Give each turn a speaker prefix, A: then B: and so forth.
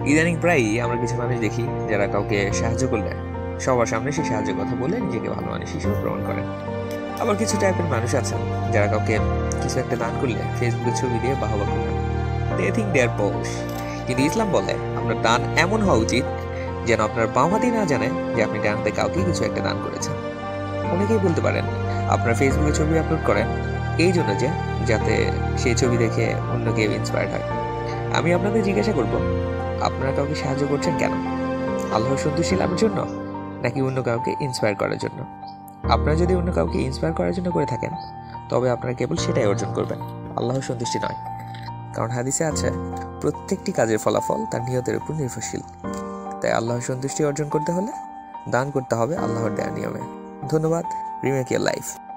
A: ইদানিং প্রায়ই আমরা কিছু মানুষ দেখি যারা কাউকে সাহায্য করলে সবার সামনে সেই সাহায্যের কথা বলে নিজেকে ভালো মানুষ হিসেবে প্রমাণ করেন। আবার কিছু টাইপের মানুষ আছেন যারা কাউকে কিছু একটা দান করলে ফেসবুকে ছবি দিয়ে বাহবা করেন। দে থিঙ্ক দে আর পোশ। কিন্তু ইসলাম বলে আপনার দান এমন হওয়া উচিত যেন আপনার বাম হাতি না জানে যে আপনি ডান হাতে কাউকে কিছু একটা দান করেছেন। অনেকেই বলতে পারেন আপনার ফেসবুকে ছবি আপলোড করেন এই জন্য যে যাতে সেই ছবি দেখে অন্য কেউ ইন্সপায়ার্ড হয়। আমি আপনাদের জিজ্ঞাসা করব, আপনারা কাউকে সাহায্য করছেন কেন? আল্লাহর সন্তুষ্টি লাভের জন্য, নাকি অন্য কাউকে ইন্সপায়ার করার জন্য? আপনারা যদি অন্য কাউকে ইন্সপায়ার করার জন্য করে থাকেন তবে আপনারা কেবল সেটাই অর্জন করবেন, আল্লাহর সন্তুষ্টি নয়। কারণ হাদিসে আছে প্রত্যেকটি কাজের ফলাফল তার নিয়তের উপর নির্ভরশীল। তাই আল্লাহর সন্তুষ্টি অর্জন করতে হলে দান করতে হবে আল্লাহর দেয়া নিয়মে। ধন্যবাদ। Remake your life.